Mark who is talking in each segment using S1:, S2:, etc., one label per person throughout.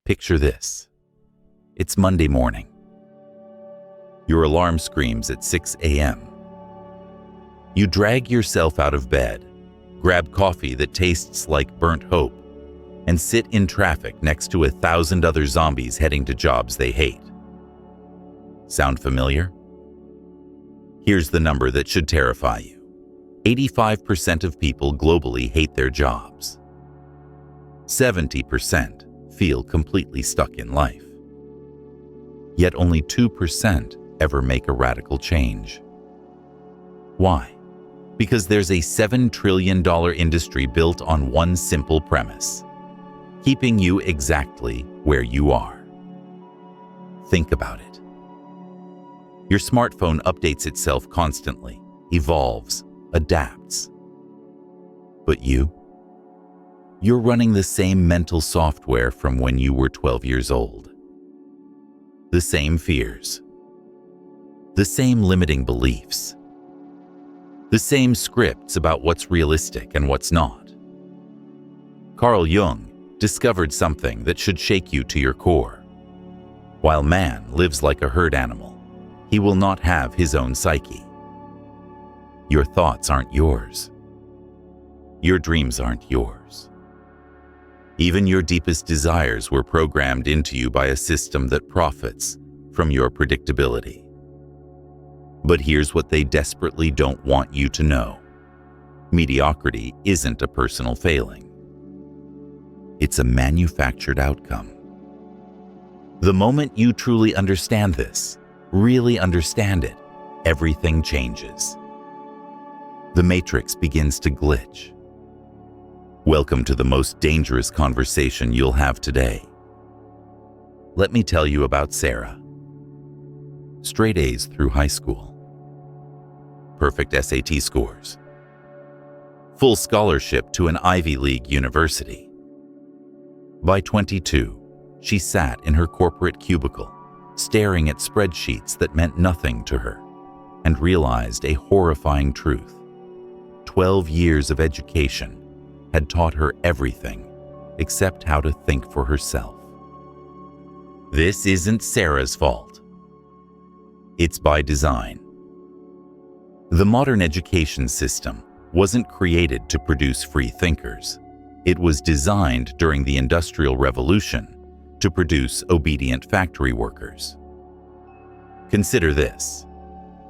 S1: Picture this. It's Monday morning. Your alarm screams at 6 a.m. You drag yourself out of bed, grab coffee that tastes like burnt hope, and sit in traffic next to 1,000 other zombies heading to jobs they hate. Sound familiar? Here's the number that should terrify you. 85% of people globally hate their jobs. 70% feel completely stuck in life. Yet only 2% ever make a radical change. Why? Because there's a $7 trillion industry built on one simple premise: keeping you exactly where you are. Think about it. Your smartphone updates itself constantly, evolves, adapts. But you're running the same mental software from when you were 12 years old. The same fears. The same limiting beliefs. The same scripts about what's realistic and what's not. Carl Jung discovered something that should shake you to your core. While man lives like a herd animal, he will not have his own psyche. Your thoughts aren't yours. Your dreams aren't yours. Even your deepest desires were programmed into you by a system that profits from your predictability. But here's what they desperately don't want you to know. Mediocrity isn't a personal failing. It's a manufactured outcome. The moment you truly understand this, really understand it, everything changes. The matrix begins to glitch. Welcome to the most dangerous conversation you'll have today. Let me tell you about Sarah. Straight A's through high school. Perfect SAT scores. Full scholarship to an Ivy League university. By 22, she sat in her corporate cubicle, staring at spreadsheets that meant nothing to her, and realized a horrifying truth. 12 years of education had taught her everything except how to think for herself. This isn't Sarah's fault. It's by design. The modern education system wasn't created to produce free thinkers. It was designed during the Industrial Revolution to produce obedient factory workers. Consider this.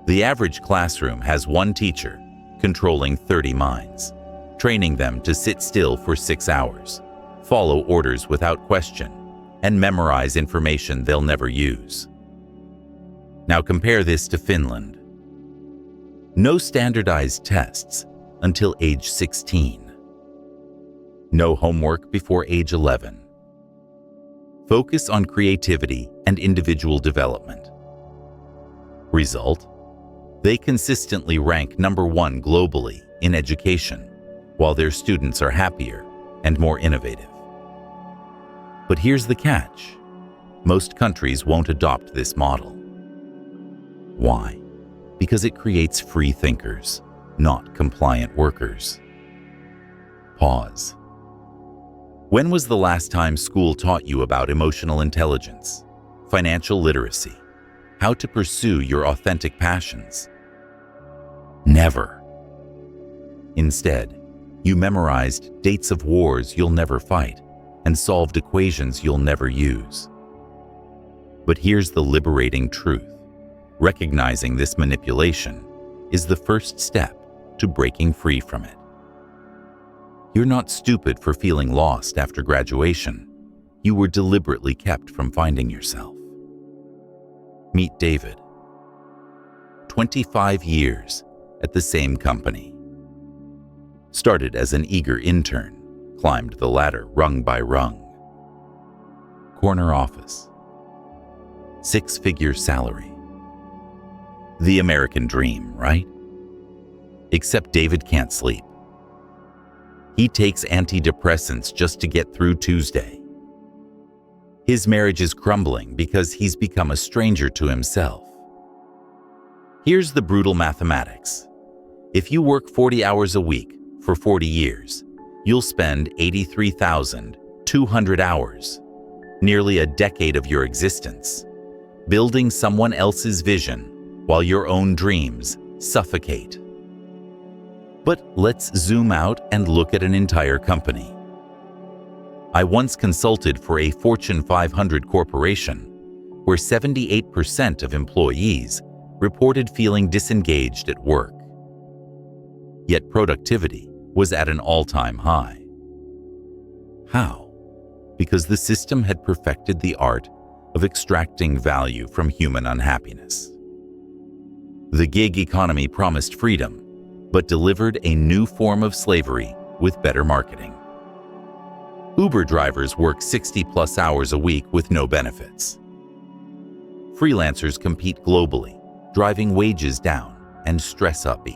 S1: The average classroom has one teacher controlling 30 minds, training them to sit still for 6 hours, follow orders without question, and memorize information they'll never use. Now compare this to Finland. No standardized tests until age 16. No homework before age 11. Focus on creativity and individual development. Result: they consistently rank #1 globally in education, while their students are happier and more innovative. But here's the catch. Most countries won't adopt this model. Why? Because it creates free thinkers, not compliant workers. Pause. When was the last time school taught you about emotional intelligence, financial literacy, how to pursue your authentic passions? Never. Instead, you memorized dates of wars you'll never fight and solved equations you'll never use. But here's the liberating truth. Recognizing this manipulation is the first step to breaking free from it. You're not stupid for feeling lost after graduation. You were deliberately kept from finding yourself. Meet David. 25 years at the same company. Started as an eager intern, climbed the ladder rung by rung. Corner office. 6-figure salary. The American dream, right? Except David can't sleep. He takes antidepressants just to get through Tuesday. His marriage is crumbling because he's become a stranger to himself. Here's the brutal mathematics. If you work 40 hours a week for 40 years, you'll spend 83,200 hours. nearly a decade of your existence, building someone else's vision while your own dreams suffocate. But let's zoom out and look at an entire company. I once consulted for a Fortune 500 corporation where 78% of employees reported feeling disengaged at work. Yet productivity was at an all-time high. How? Because the system had perfected the art of extracting value from human unhappiness. The gig economy promised freedom, but delivered a new form of slavery with better marketing. Uber drivers work 60+ hours a week with no benefits. Freelancers compete globally, driving wages down and stress up.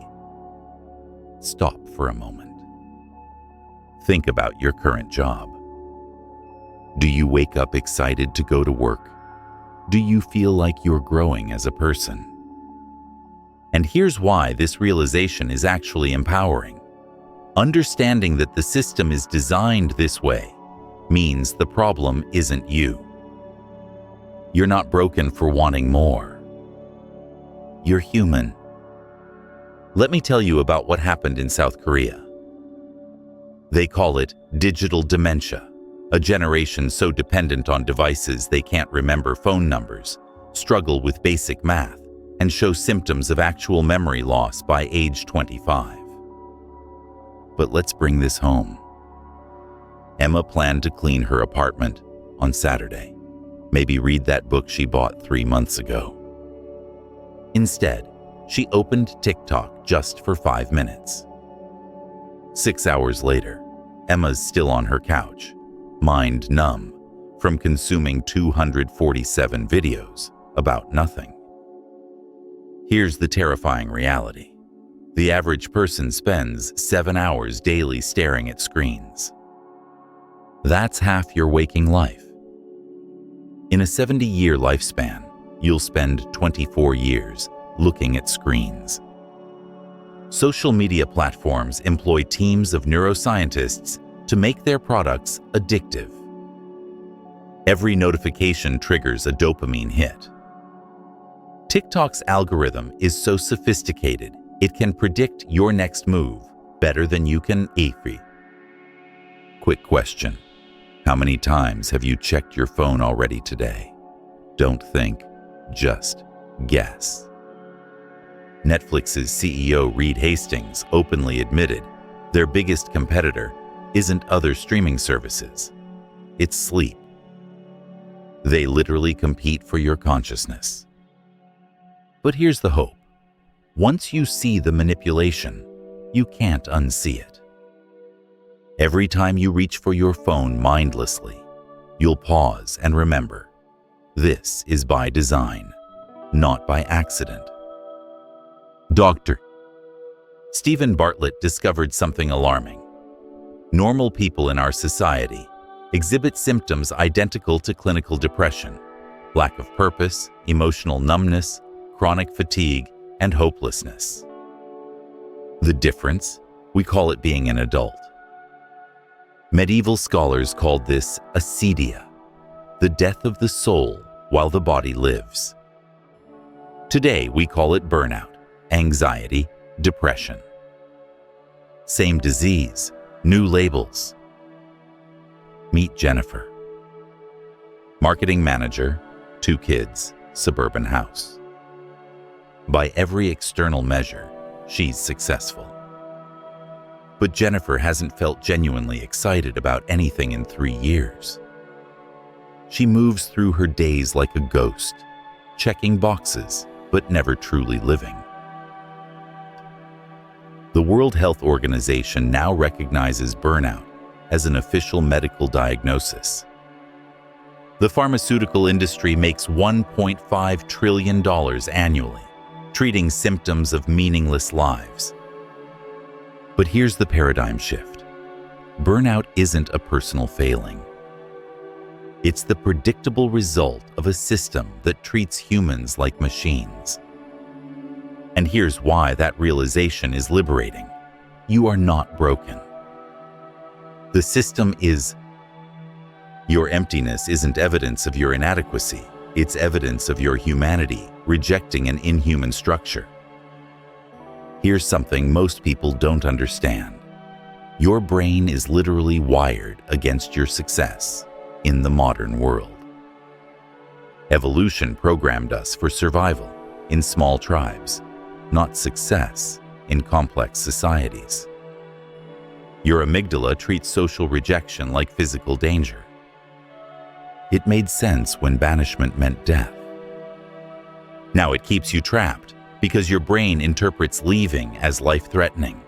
S1: Stop for a moment. Think about your current job. Do you wake up excited to go to work? Do you feel like you're growing as a person? And here's why this realization is actually empowering. Understanding that the system is designed this way means the problem isn't you. You're not broken for wanting more. You're human. Let me tell you about what happened in South Korea. They call it digital dementia, a generation so dependent on devices they can't remember phone numbers, struggle with basic math, and show symptoms of actual memory loss by age 25. But let's bring this home. Emma planned to clean her apartment on Saturday, maybe read that book she bought 3 months ago. Instead, she opened TikTok just for 5 minutes. 6 hours later, Emma's still on her couch, mind numb from consuming 247 videos about nothing. Here's the terrifying reality. The average person spends 7 hours daily staring at screens. That's half your waking life. In a 70-year lifespan, you'll spend 24 years looking at screens. Social media platforms employ teams of neuroscientists to make their products addictive. Every notification triggers a dopamine hit. TikTok's algorithm is so sophisticated, it can predict your next move better than you can EFI. Quick question. How many times have you checked your phone already today? Don't think, just guess. Netflix's CEO Reed Hastings openly admitted their biggest competitor isn't other streaming services, it's sleep. They literally compete for your consciousness. But here's the hope. Once you see the manipulation, you can't unsee it. Every time you reach for your phone mindlessly, you'll pause and remember, this is by design, not by accident. Dr. Stephen Bartlett discovered something alarming. Normal people in our society exhibit symptoms identical to clinical depression, lack of purpose, emotional numbness, chronic fatigue, and hopelessness. The difference? We call it being an adult. Medieval scholars called this acedia, the death of the soul while the body lives. Today, we call it burnout, anxiety, depression. Same disease, new labels. Meet Jennifer. Marketing manager, 2 kids, suburban house. By every external measure, she's successful. But Jennifer hasn't felt genuinely excited about anything in 3 years. She moves through her days like a ghost, checking boxes, but never truly living. The World Health Organization now recognizes burnout as an official medical diagnosis. The pharmaceutical industry makes $1.5 trillion annually, treating symptoms of meaningless lives. But here's the paradigm shift. Burnout isn't a personal failing. It's the predictable result of a system that treats humans like machines. And here's why that realization is liberating. You are not broken. The system is Your emptiness isn't evidence of your inadequacy, it's evidence of your humanity rejecting an inhuman structure. Here's something most people don't understand. Your brain is literally wired against your success in the modern world. Evolution programmed us for survival in small tribes, not success in complex societies. Your amygdala treats social rejection like physical danger. It made sense when banishment meant death. Now it keeps you trapped because your brain interprets leaving as life-threatening.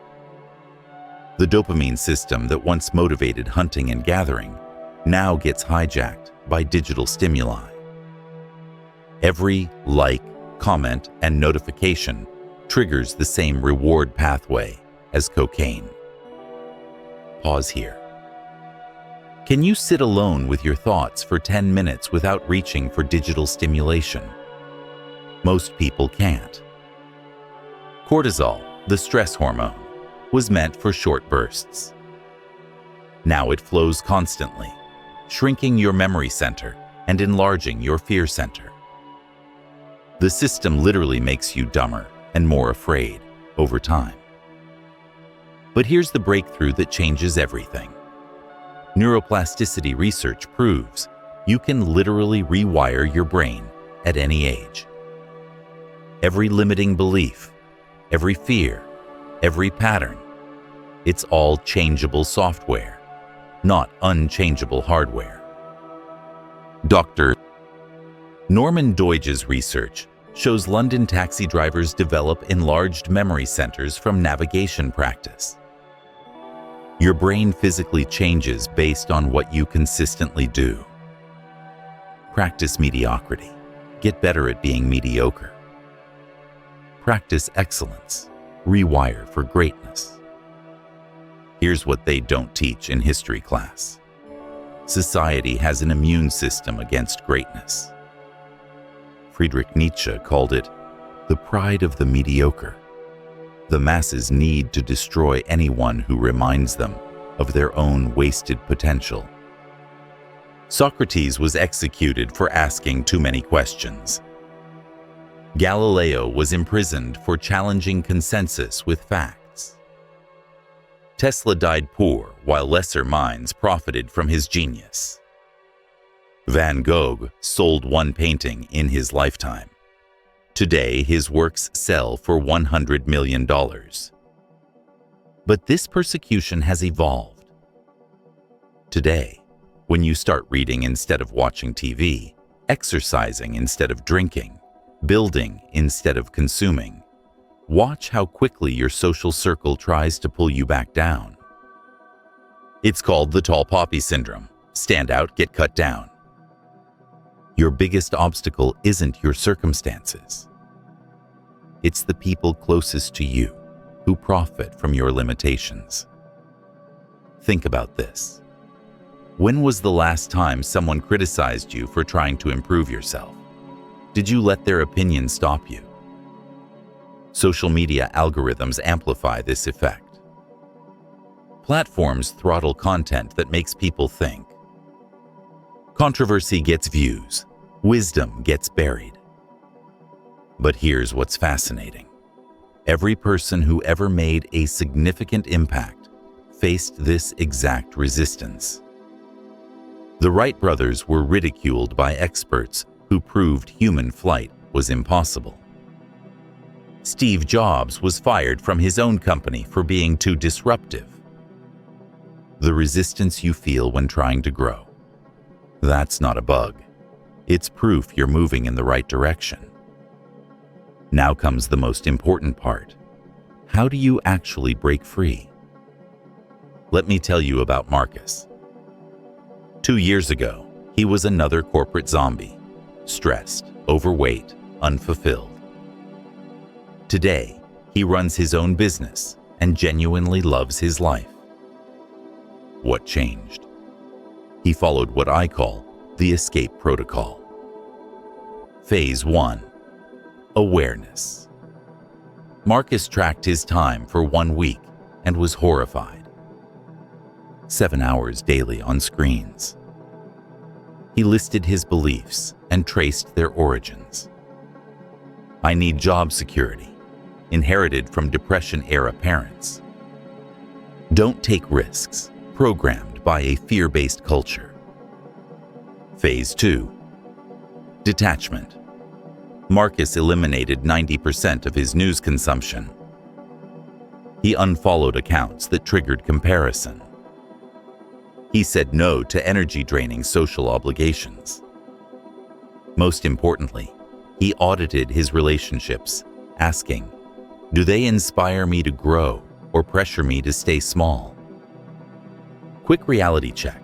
S1: The dopamine system that once motivated hunting and gathering now gets hijacked by digital stimuli. Every like, comment, and notification triggers the same reward pathway as cocaine. Pause here. Can you sit alone with your thoughts for 10 minutes without reaching for digital stimulation? Most people can't. Cortisol, the stress hormone, was meant for short bursts. Now it flows constantly, shrinking your memory center and enlarging your fear center. The system literally makes you dumber and more afraid over time. But here's the breakthrough that changes everything. Neuroplasticity research proves you can literally rewire your brain at any age. Every limiting belief, every fear, every pattern, it's all changeable software, not unchangeable hardware. Dr. Norman Doidge's research shows London taxi drivers develop enlarged memory centers from navigation practice. Your brain physically changes based on what you consistently do. Practice mediocrity. Get better at being mediocre. Practice excellence. Rewire for greatness. Here's what they don't teach in history class. Society has an immune system against greatness. Friedrich Nietzsche called it the pride of the mediocre. The masses need to destroy anyone who reminds them of their own wasted potential. Socrates was executed for asking too many questions. Galileo was imprisoned for challenging consensus with facts. Tesla died poor while lesser minds profited from his genius. Van Gogh sold one painting in his lifetime. Today, his works sell for $100 million. But this persecution has evolved. Today, when you start reading instead of watching TV, exercising instead of drinking, building instead of consuming, watch how quickly your social circle tries to pull you back down. It's called the tall poppy syndrome. Stand out, get cut down. Your biggest obstacle isn't your circumstances. It's the people closest to you who profit from your limitations. Think about this. When was the last time someone criticized you for trying to improve yourself? Did you let their opinion stop you? Social media algorithms amplify this effect. Platforms throttle content that makes people think. Controversy gets views. Wisdom gets buried. But here's what's fascinating. Every person who ever made a significant impact faced this exact resistance. The Wright brothers were ridiculed by experts who proved human flight was impossible. Steve Jobs was fired from his own company for being too disruptive. The resistance you feel when trying to grow. That's not a bug. It's proof you're moving in the right direction. Now comes the most important part. How do you actually break free? Let me tell you about Marcus. 2 years ago, he was another corporate zombie, stressed, overweight, unfulfilled. Today, he runs his own business and genuinely loves his life. What changed? He followed what I call the escape protocol. Phase 1. Awareness. Marcus tracked his time for 1 week and was horrified. 7 hours daily on screens. He listed his beliefs and traced their origins. I need job security, inherited from Depression-era parents. Don't take risks, programmed by a fear-based culture. Phase 2. Detachment. Marcus eliminated 90% of his news consumption. He unfollowed accounts that triggered comparison. He said no to energy-draining social obligations. Most importantly, he audited his relationships, asking, "Do they inspire me to grow or pressure me to stay small?" Quick reality check.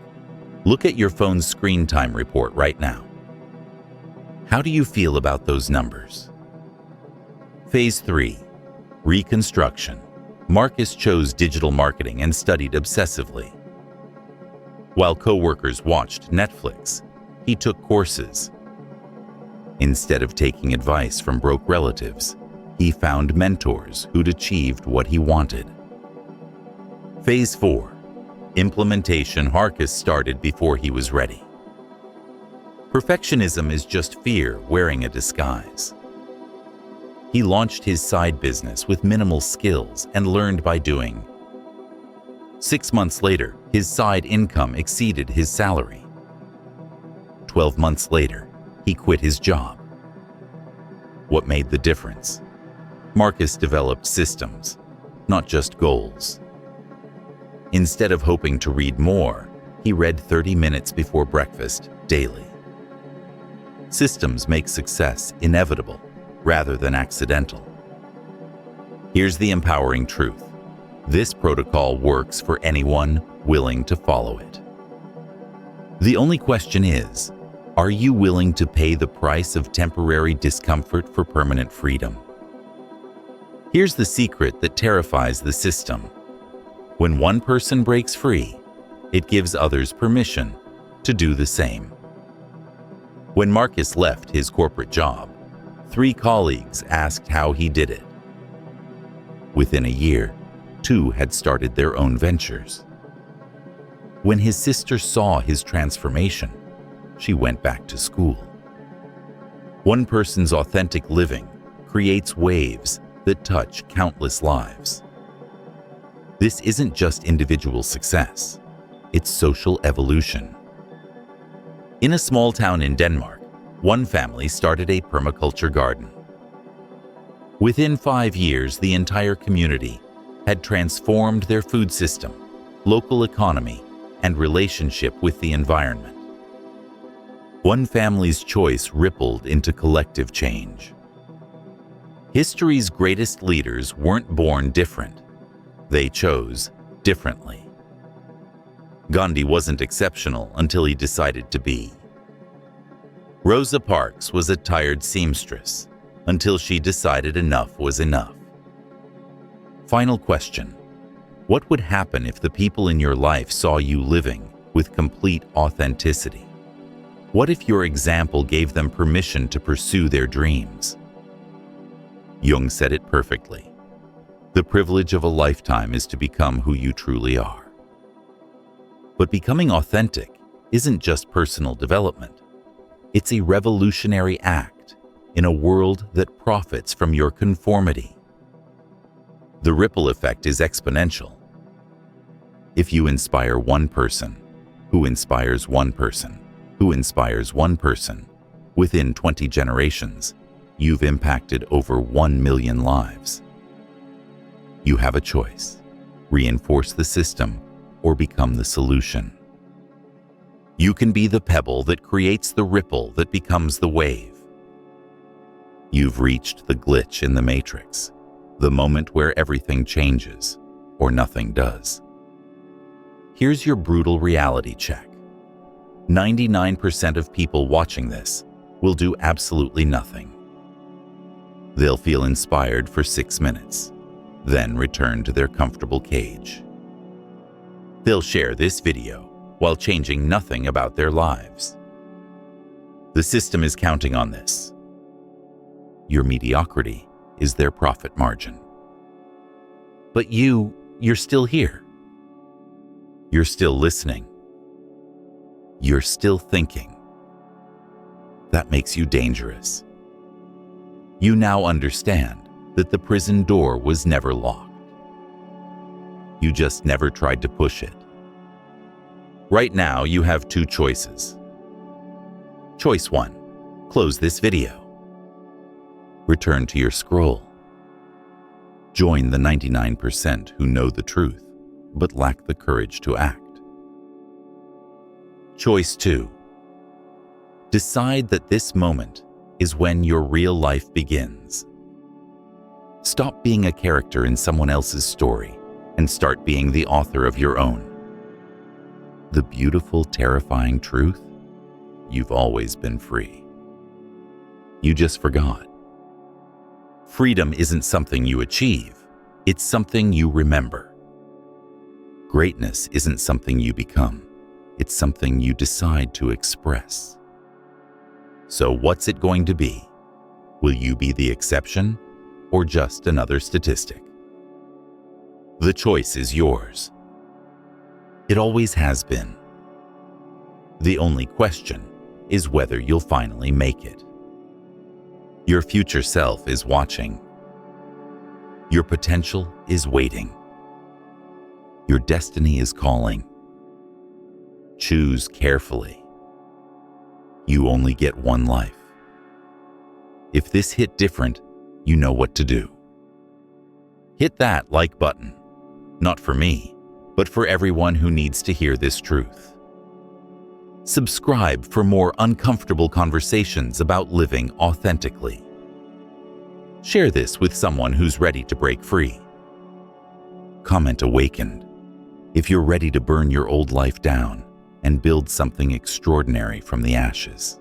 S1: Look at your phone's screen time report right now. How do you feel about those numbers? Phase 3. Reconstruction. Marcus chose digital marketing and studied obsessively. While coworkers watched Netflix, he took courses. Instead of taking advice from broke relatives, he found mentors who'd achieved what he wanted. Phase 4. Implementation. Marcus started before he was ready. Perfectionism is just fear wearing a disguise. He launched his side business with minimal skills and learned by doing. 6 months later, his side income exceeded his salary. 12 months later, he quit his job. What made the difference? Marcus developed systems, not just goals. Instead of hoping to read more, he read 30 minutes before breakfast daily. Systems make success inevitable rather than accidental. Here's the empowering truth. This protocol works for anyone willing to follow it. The only question is, are you willing to pay the price of temporary discomfort for permanent freedom? Here's the secret that terrifies the system. When one person breaks free, it gives others permission to do the same. When Marcus left his corporate job, 3 colleagues asked how he did it. Within a year, 2 had started their own ventures. When his sister saw his transformation, she went back to school. One person's authentic living creates waves that touch countless lives. This isn't just individual success, it's social evolution. In a small town in Denmark, one family started a permaculture garden. Within 5 years, the entire community had transformed their food system, local economy, and relationship with the environment. One family's choice rippled into collective change. History's greatest leaders weren't born different. They chose differently. Gandhi wasn't exceptional until he decided to be. Rosa Parks was a tired seamstress until she decided enough was enough. Final question. What would happen if the people in your life saw you living with complete authenticity? What if your example gave them permission to pursue their dreams? Jung said it perfectly. The privilege of a lifetime is to become who you truly are. But becoming authentic isn't just personal development. It's a revolutionary act in a world that profits from your conformity. The ripple effect is exponential. If you inspire one person, who inspires one person, who inspires one person, within 20 generations, you've impacted over 1 million lives. You have a choice: reinforce the system or become the solution. You can be the pebble that creates the ripple that becomes the wave. You've reached the glitch in the matrix, the moment where everything changes or nothing does. Here's your brutal reality check. 99% of people watching this will do absolutely nothing. They'll feel inspired for 6 minutes, then return to their comfortable cage. They'll share this video while changing nothing about their lives. The system is counting on this. Your mediocrity is their profit margin. But you're still here. You're still listening. You're still thinking. That makes you dangerous. You now understand that the prison door was never locked. You just never tried to push it. Right now, you have two choices. Choice 1. Close this video. Return to your scroll. Join the 99% who know the truth, but lack the courage to act. Choice 2. Decide that this moment is when your real life begins. Stop being a character in someone else's story and start being the author of your own. The beautiful, terrifying truth: you've always been free. You just forgot. Freedom isn't something you achieve, it's something you remember. Greatness isn't something you become, it's something you decide to express. So what's it going to be? Will you be the exception or just another statistic? The choice is yours. It always has been. The only question is whether you'll finally make it. Your future self is watching. Your potential is waiting. Your destiny is calling. Choose carefully. You only get one life. If this hit different, you know what to do. Hit that like button, not for me, but for everyone who needs to hear this truth. Subscribe for more uncomfortable conversations about living authentically. Share this with someone who's ready to break free. Comment awakened if you're ready to burn your old life down and build something extraordinary from the ashes.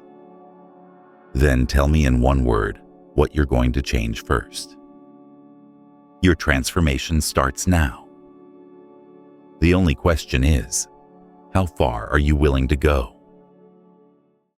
S1: Then tell me in one word what you're going to change first. Your transformation starts now. The only question is, how far are you willing to go?